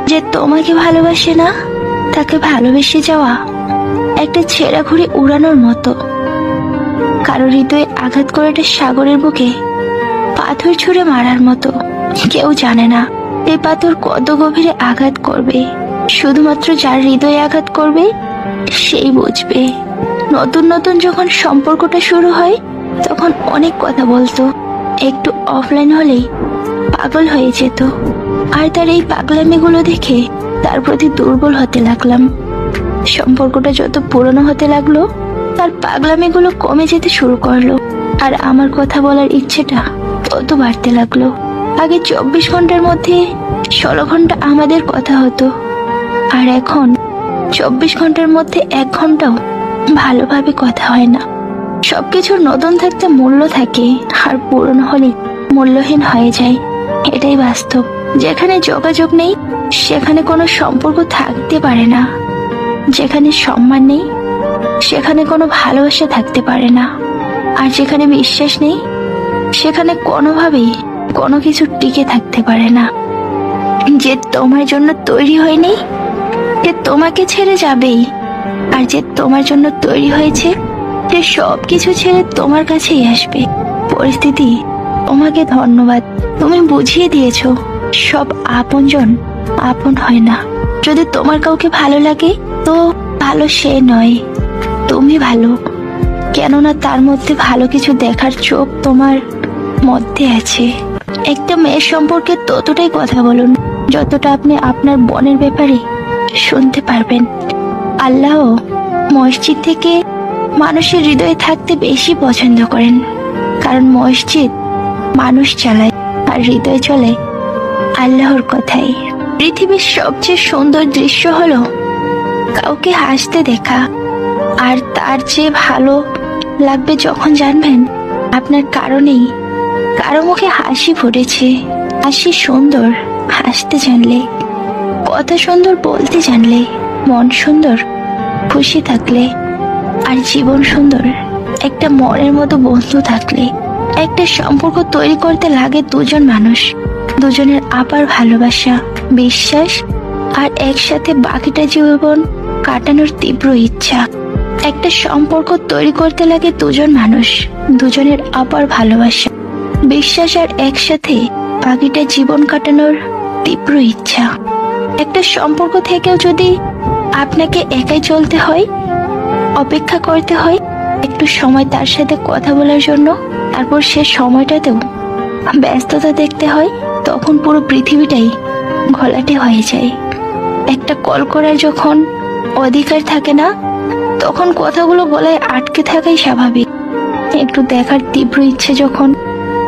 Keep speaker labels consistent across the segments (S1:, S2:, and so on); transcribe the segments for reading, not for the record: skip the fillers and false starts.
S1: যে তোমাকে ভালোবাসে না তাকে ভালোবেসে যাওয়া একটা ছেঁড়া ঘুড়ি উড়ানোর মতো। কারো হৃদয়ে আঘাত করে একটা সাগরের বুকে পাথর ছুঁড়ে মারার মতো। কেউ জানে না এই পাথর কত গভীরে আঘাত করবে। শুধুমাত্র যার হৃদয়ে আঘাত করবে সেই বুঝবে। নতুন নতুন যখন সম্পর্কটা শুরু হয় তখন অনেক কথা বলতো, একটু অফলাইন হলেই পাগল হয়ে যেত। আর তার এই পাগলামিগুলো দেখে তার প্রতি দুর্বল হতে লাগলাম। সম্পর্কটা যত পুরনো হতে লাগলো তার পাগলামিগুলো কমে যেতে শুরু করলো, আর আমার কথা বলার ইচ্ছেটা তত বাড়তে লাগলো। আগে 24 ঘন্টার মধ্যে 16 ঘন্টা আমাদের কথা হতো, আর এখন 24 ঘন্টার মধ্যে 1 ঘন্টাও ভালোভাবে কথা হয় না। সবকিছুর নতুন থাকতে মূল্য থাকে, আর পুরনো হলে মূল্যহীন হয়ে যায়। এটাই বাস্তব। যেখানে যোগাযোগ নেই সেখানে কোনো সম্পর্ক থাকতে পারে না। যেখানে সম্মান নেই সেখানে কোনো ভালোবাসা থাকতে পারে না। আর যেখানে বিশ্বাস নেই সেখানে কোনোভাবেই কোনো কিছু টিকে থাকতে পারে না। যে তোমার জন্য তৈরি হয়নি সে তোমাকে ছেড়ে যাবেই, আর যে তোমার জন্য তৈরি হয়েছে সে সবকিছু ছেড়ে তোমার কাছেই আসবে। পরিস্থিতি তোমাকে ধন্যবাদ, তুমি বুঝিয়ে দিয়েছো সব আপনজন আপন হয় না। যদি তোমার কাউকে ভালো লাগে তো ভালো সে নয়, তুমি ভালো। কেননা তার মধ্যে ভালো কিছু দেখার চোখ তোমার মধ্যে আছে। একটা মেয়ের সম্পর্কে ততটাই কথা বলুন যতটা আপনি আপনার বোনের ব্যাপারে শুনতে পারবেন। আল্লাহ মসজিদ থেকে মানুষের হৃদয়ে থাকতে বেশি পছন্দ করেন, কারণ মসজিদ মানুষ চালায় আর হৃদয় চলে আল্লাহর কথাই। পৃথিবীর সবচেয়ে সুন্দর দৃশ্য হলো কাউকে হাসতে দেখা, আর তার চেয়ে ভালো লাগবে যখন জানবেন আপনার কারণেই কারো মুখে হাসি ফুটেছে। হাসি সুন্দর হাসতে জানলে, কথা সুন্দর বলতে জানলে, মন সুন্দর খুশি থাকলে, আর জীবন সুন্দর একটা মনের মতো বন্ধু থাকলে। একটা সম্পর্ক তৈরি করতে লাগে দুজন মানুষ, দুজনের আপার ভালোবাসা, বিশ্বাস, আর একসাথে বাকিটা জীবন কাটানোর তীব্র ইচ্ছা। একটা সম্পর্ক তৈরি করতে লাগে দুজন মানুষ, দুজনের আপার ভালোবাসা, বিশ্বাস, আর একসাথে বাকিটা জীবন কাটানোর তীব্র ইচ্ছা। একটা সম্পর্ক থেকেও যদি আপনাকে একাই চলতে হয়, অপেক্ষা করতে হয় একটু সময় তার সাথে কথা বলার জন্য, তারপর সে সময়টাতেও ব্যস্ততা দেখতে হয়, তখন পুরো পৃথিবীটাই ঘোলাটে হয়ে যায়। একটা কল করার যখন অধিকার থাকে না তখন কথাগুলো গলায় আটকে থাকাই স্বাভাবিক। একটু দেখার তীব্র ইচ্ছে যখন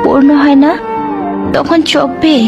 S1: পূর্ণ হয় না তখন চোখ বেয়ে